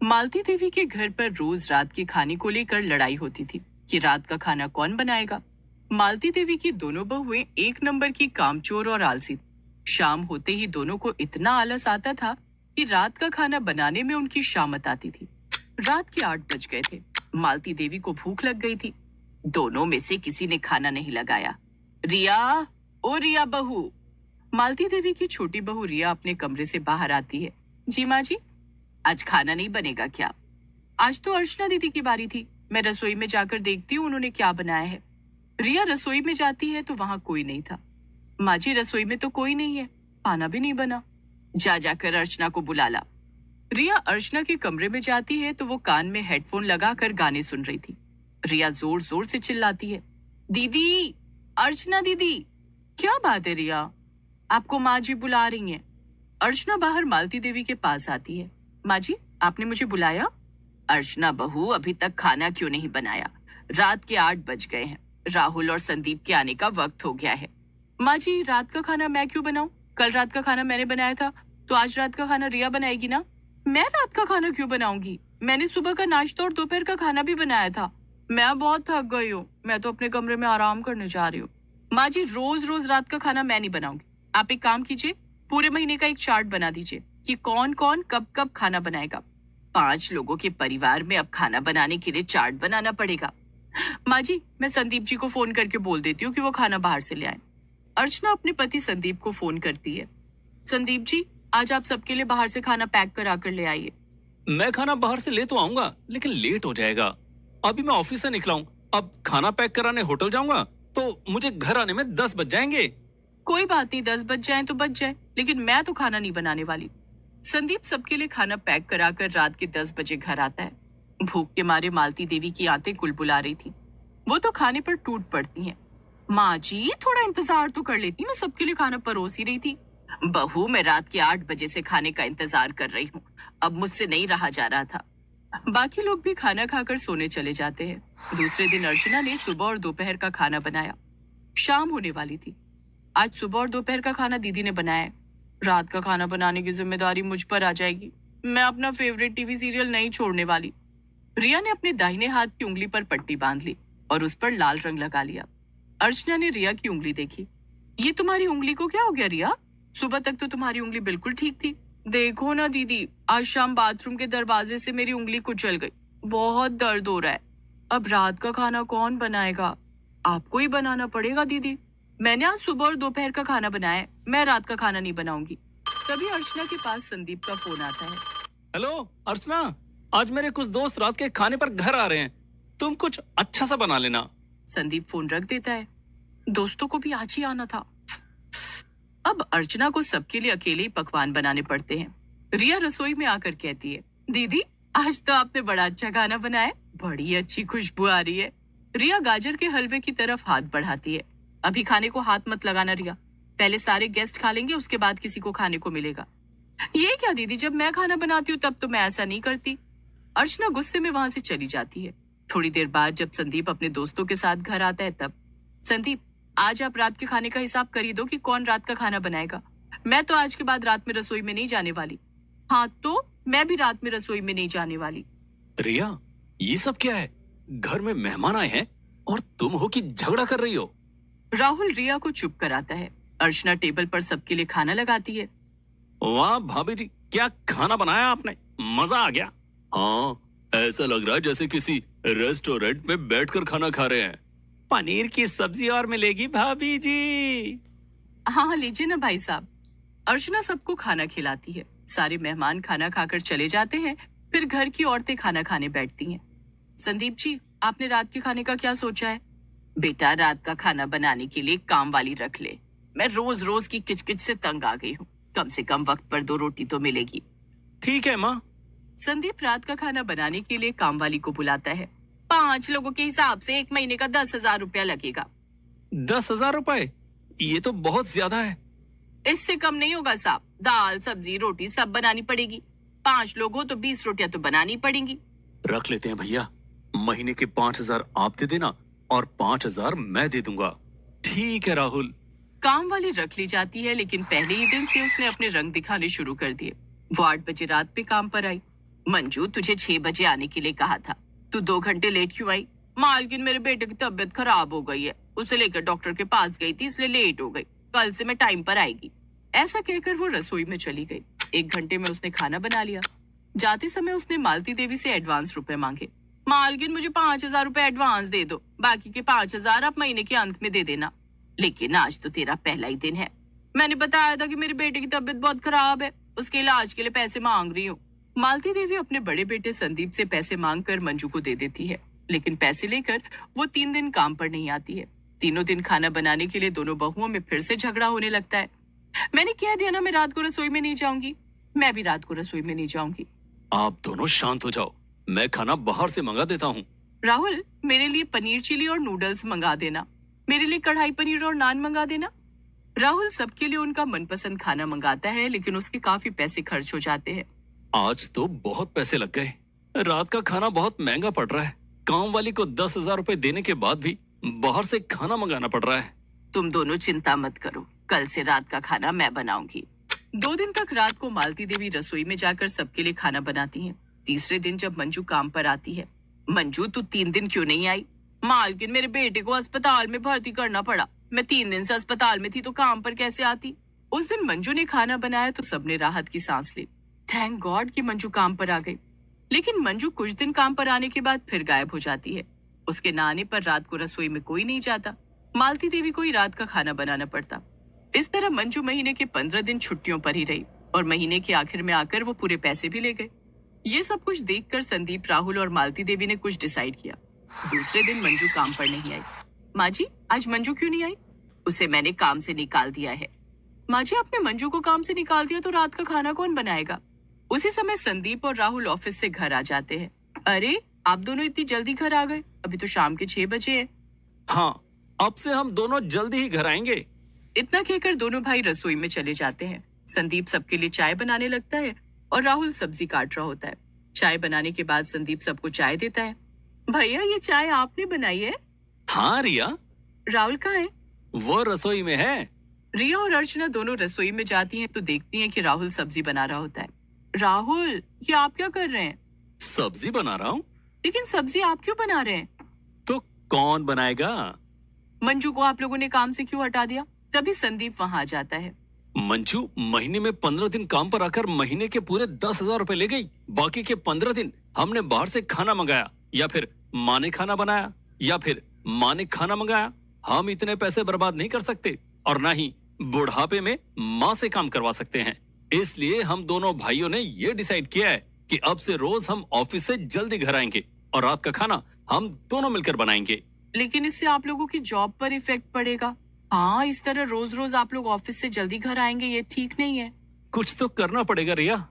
मालती देवी के घर पर रोज रात के खाने को लेकर लड़ाई होती थी कि रात का खाना कौन बनाएगा। मालती देवी की दोनों बहुएं एक नंबर की कामचोर और आलसी थी। शाम होते ही दोनों को इतना आलस आता था कि रात का खाना बनाने में उनकी शामत आती थी। रात के 8 बज गए थे। मालती देवी को भूख लग गई थी। दोनों में से किसी ने खाना नहीं लगाया। रिया, ओ रिया बहू। मालती देवी की छोटी बहू रिया अपने कमरे से बाहर आती है। जी माँ जी, आज खाना नहीं बनेगा क्या? आज तो अर्चना दीदी की बारी थी। मैं रसोई में जाकर देखती हूँ उन्होंने क्या बनाया है। रिया रसोई में जाती है तो वहां कोई नहीं था। माँ जी, रसोई में तो कोई नहीं है, खाना भी नहीं बना। जाकर अर्चना को बुला ला। रिया अर्चना के कमरे में जाती है तो वो कान में हेडफोन लगाकर गाने सुन रही थी। रिया जोर जोर से चिल्लाती है, दीदी, अर्चना दीदी। क्या बात है रिया, आपको माँ जी बुला रही हैं। अर्चना बाहर मालती देवी के पास आती है। माँ जी, आपने मुझे बुलाया? अर्चना बहू, अभी तक खाना क्यों नहीं बनाया? रात के 8 बज गए हैं। राहुल और संदीप के आने का वक्त हो गया है। माँ जी, रात का खाना मैं क्यों बनाऊं? कल रात का खाना मैंने बनाया था, तो आज रात का खाना रिया बनाएगी ना। मैं रात का खाना क्यों बनाऊंगी? मैंने सुबह का नाश्ता और दोपहर का खाना भी बनाया था। मैं बहुत थक गई हूँ, मैं तो अपने कमरे में आराम करने जा रही हूँ। माँ जी, रोज रोज रात का खाना मैं नहीं बनाऊंगी। आप एक काम कीजिए, पूरे महीने का एक चार्ट बना दीजिए कि कौन कौन कब कब खाना बनाएगा। 5 लोगों के परिवार में अब खाना बनाने के लिए चार्ट बनाना पड़ेगा। माँ जी, मैं संदीप जी को फोन करके बोल देती हूँ कि वो खाना बाहर से ले आए। अर्चना अपने पति संदीप को फोन करती है। संदीप जी, आज आप सबके लिए बाहर से खाना पैक करा कर ले आइए। मैं खाना बाहर से ले तो आऊंगा, लेकिन लेट हो जाएगा। अभी मैं ऑफिस से निकला हूँ। अब खाना पैक कराने होटल जाऊंगा तो मुझे घर आने में 10 बज जाएंगे। कोई बात नहीं, 10 बज जाए तो बज जाए, लेकिन मैं तो खाना नहीं बनाने वाली। संदीप सबके लिए खाना पैक कराकर रात के 10 बजे घर आता है। भूख के मारे मालती देवी की आंतें कुलबुला रही थी। वो तो खाने पर टूट पड़ती हैं। माँ जी, थोड़ा इंतजार तो कर लेती, मैं सबके लिए खाना परोस ही रही थी। बहू, मैं रात के 8 बजे से खाने का इंतजार कर रही हूँ, अब मुझसे नहीं रहा जा रहा था। बाकी लोग भी खाना खाकर सोने चले जाते हैं। दूसरे दिन अर्चना ने सुबह और दोपहर का खाना बनाया। शाम होने वाली थी। आज सुबह और दोपहर का खाना दीदी ने बनाया है। रात का खाना बनाने की जिम्मेदारी मुझ पर आ जाएगी। मैं अपना फेवरेट टीवी सीरियल नहीं छोड़ने वाली। रिया ने अपने दाहिने हाथ की उंगली पर पट्टी बांध ली और उस पर लाल रंग लगा लिया। अर्चना ने रिया की उंगली देखी। ये तुम्हारी उंगली को क्या हो गया रिया? सुबह तक तो तुम्हारी उंगली बिल्कुल ठीक थी। देखो ना दीदी, आज शाम बाथरूम के दरवाजे से मेरी उंगली कुचल गई। बहुत दर्द हो रहा है। अब रात का खाना कौन बनाएगा? आपको ही बनाना पड़ेगा दीदी। मैंने आज सुबह और दोपहर का खाना बनाया है, मैं रात का खाना नहीं बनाऊंगी। तभी अर्चना के पास संदीप का फोन आता है। हेलो अर्चना, आज मेरे कुछ दोस्त रात के खाने पर घर आ रहे हैं, तुम कुछ अच्छा सा बना लेना। संदीप फोन रख देता है। दोस्तों को भी आज ही आना था। अब अर्चना को सबके लिए अकेले ही पकवान बनाने पड़ते हैं। रिया रसोई में आकर कहती है, दीदी, आज तो आपने बड़ा अच्छा खाना बनाया, बड़ी अच्छी खुशबू आ रही है। रिया गाजर के हलवे की तरफ हाथ बढ़ाती है। अभी खाने को हाथ मत लगाना रिया, पहले सारे गेस्ट खा लेंगे, उसके बाद किसी को खाने को मिलेगा। ये क्या दीदी, जब मैं खाना बनाती हूँ तब तो मैं ऐसा नहीं करती। अर्चना गुस्से में वहां से चली जाती है। थोड़ी देर बाद जब संदीप अपने दोस्तों के साथ घर आता है तब, संदीप, आज आप रात के खाने का हिसाब कर ही दो कि कौन रात का खाना बनाएगा। मैं तो आज के बाद रात में रसोई में नहीं जाने वाली। हाँ, तो मैं भी रात में रसोई में नहीं जाने वाली। रिया, ये सब क्या है? घर में मेहमान आए हैं और तुम हो कि झगड़ा कर रही हो? राहुल रिया को चुप कराता है। अर्चना टेबल पर सबके लिए खाना लगाती है। वाह भाभी जी, क्या खाना बनाया आपने, मजा आ गया। हाँ, ऐसा लग रहा है जैसे किसी रेस्टोरेंट में बैठकर खाना खा रहे हैं। पनीर की सब्जी और मिलेगी भाभी जी। हाँ लीजिए ना भाई साहब। अर्चना सबको खाना खिलाती है। सारे मेहमान खाना खाकर चले जाते हैं। फिर घर की औरतें खाना खाने बैठती हैं। संदीप जी, आपने रात के खाने का क्या सोचा है? बेटा, रात का खाना बनाने के लिए काम वाली रख ले। मैं रोज रोज की किचकिच से तंग आ गई हूँ। कम से कम वक्त पर 2 रोटी तो मिलेगी। ठीक है माँ। संदीप रात का खाना बनाने के लिए काम वाली को बुलाता है। 5 लोगों के हिसाब से 1 महीने का 10,000 रुपया लगेगा। 10,000 रुपए? ये तो बहुत ज्यादा है। इससे कम नहीं होगा साहब। दाल, सब्जी, रोटी सब बनानी पड़ेगी। 5 लोग हो तो 20 रोटियां तो बनानी पड़ेंगी। रख लेते हैं भैया, महीने के 5,000 आप दे देना और 5,000 मैं दे दूंगा। ठीक है राहुल। काम वाली रख ली जाती है, लेकिन पहले ही दिन से उसने अपने रंग दिखाने शुरू कर दिए। वो 8 बजे रात पे काम पर आई। मंजू, तुझे 6 बजे आने के लिए कहा था, तू 2 घंटे लेट क्यों आई? मालकिन, मेरे बेटे की तबीयत खराब हो गई है, उसे लेकर डॉक्टर के पास गई थी, इसलिए लेट हो गई, कल से मैं टाइम पर आएगी। ऐसा कहकर वो रसोई में चली गई। 1 घंटे में उसने खाना बना लिया। जाते समय उसने मालती देवी से एडवांस रुपए मांगे। मालकिन, मुझे 5,000 रुपए एडवांस दे दो, बाकी के 5,000 आप महीने के अंत में दे देना। लेकिन आज तो तेरा पहला ही दिन है, मैंने बताया था कि मेरे बेटे की तबीयत बहुत खराब है, उसके इलाज के लिए पैसे मांग रही हूँ। मालती देवी अपने बड़े बेटे संदीप से पैसे मांगकर मंजू को दे देती है, लेकिन पैसे लेकर वो 3 दिन काम पर नहीं आती है। तीनों दिन खाना बनाने के लिए दोनों बहुओं में फिर से झगड़ा होने लगता है। मैंने कह दिया ना, मैं रात को रसोई में नहीं जाऊंगी, मैं भी रात को रसोई में नहीं जाऊंगी। आप दोनों शांत हो जाओ, मैं खाना बाहर से मंगा देता हूँ। राहुल, मेरे लिए पनीर चिली और नूडल्स मंगा देना, मेरे लिए कढ़ाई पनीर और नान मंगा देना। राहुल सबके लिए उनका मनपसंद खाना मंगाता है, लेकिन उसके काफी पैसे खर्च हो जाते हैं। आज तो बहुत पैसे लग गए, रात का खाना बहुत महंगा पड़ रहा है। काम वाली को 10,000 रुपए देने के बाद भी बाहर से खाना मंगाना पड़ रहा है। तुम दोनों चिंता मत करो, कल से रात का खाना मैं बनाऊंगी। 2 दिन तक रात को मालती देवी रसोई में जाकर सबके लिए खाना बनाती हैं। तीसरे दिन जब मंजू काम पर आती है, मंजू, तू 3 दिन क्यों नहीं आई? मालकिन, मेरे बेटे को अस्पताल में भर्ती करना पड़ा, मैं 3 दिन से अस्पताल में थी, तो काम पर कैसे आती? उस दिन मंजू ने खाना बनाया तो सबने राहत की सांस ली। थैंक गॉड कि मंजू काम पर आ गई। लेकिन मंजू कुछ दिन काम पर आने के बाद फिर गायब हो जाती है। उसके न आने पर रात को रसोई में कोई नहीं जाता, मालती देवी को ही रात का खाना बनाना पड़ता। इस तरह मंजू महीने के 15 दिन छुट्टियों पर ही रही और महीने के आखिर में आकर वो पूरे पैसे भी ले गए। ये सब कुछ देखकर संदीप, राहुल और मालती देवी ने कुछ डिसाइड किया। दूसरे दिन मंजू काम पर नहीं आई। माँ जी, आज मंजू क्यों नहीं आई? उसे मैंने काम से निकाल दिया है। माँ जी, आपने मंजू को काम से निकाल दिया तो रात का खाना कौन बनाएगा? उसी समय संदीप और राहुल ऑफिस से घर आ जाते हैं। अरे, आप दोनों इतनी जल्दी घर आ गए, अभी तो शाम के 6 बजे है। हाँ, अब से हम दोनों जल्दी ही घर आएंगे। इतना कहकर दोनों भाई रसोई में चले जाते हैं। संदीप सबके लिए चाय बनाने लगता है और राहुल सब्जी काट रहा होता है। चाय बनाने के बाद संदीप सबको चाय देता है। भैया, ये चाय आपने बनाई है? हाँ रिया। राहुल कहाँ है? वो रसोई में है। रिया और अर्चना दोनों रसोई में जाती हैं तो देखती हैं कि राहुल सब्जी बना रहा होता है। राहुल, ये आप क्या कर रहे हैं? सब्जी बना रहा हूँ। लेकिन सब्जी आप क्यों बना रहे हैं? तो कौन बनाएगा? मंजू को आप लोगों ने काम से क्यों हटा दिया? तभी संदीप वहां आ जाता है। मंजू महीने में 15 दिन काम पर आकर महीने के पूरे 10,000 रुपए ले गई। बाकी के 15 दिन हमने बाहर से खाना मंगाया, या फिर माँ ने खाना बनाया, या फिर माँ ने खाना मंगाया। हम इतने पैसे बर्बाद नहीं कर सकते और ना ही बुढ़ापे में माँ से काम करवा सकते हैं। इसलिए हम दोनों भाइयों ने ये डिसाइड किया है कि अब से रोज हम ऑफिस से जल्दी घर आएंगे और रात का खाना हम दोनों मिलकर बनाएंगे। लेकिन इससे आप लोगों की जॉब पर इफेक्ट पड़ेगा। हाँ, इस तरह रोज रोज आप लोग ऑफिस से जल्दी घर आएंगे, ये ठीक नहीं है। कुछ तो करना पड़ेगा रिया,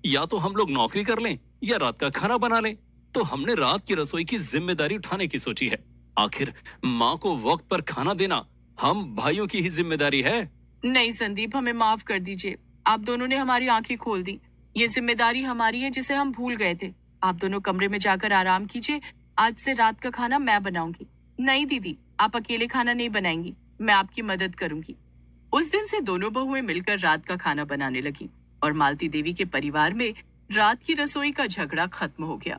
या तो हम लोग नौकरी कर लें या रात का खाना बना लें। तो हमने रात की रसोई की जिम्मेदारी उठाने की सोची है। आखिर माँ को वक्त पर खाना देना हम भाइयों की ही जिम्मेदारी है। नहीं संदीप, हमें माफ कर दीजिए, आप दोनों ने हमारी आंखें खोल दी। ये जिम्मेदारी हमारी है जिसे हम भूल गए थे। आप दोनों कमरे में जाकर आराम कीजिए, आज से रात का खाना मैं बनाऊंगी। नहीं दीदी, आप अकेले खाना नहीं बनाएंगी, मैं आपकी मदद करूंगी। उस दिन से दोनों बहुएं मिलकर रात का खाना बनाने लगी और मालती देवी के परिवार में रात की रसोई का झगड़ा खत्म हो गया।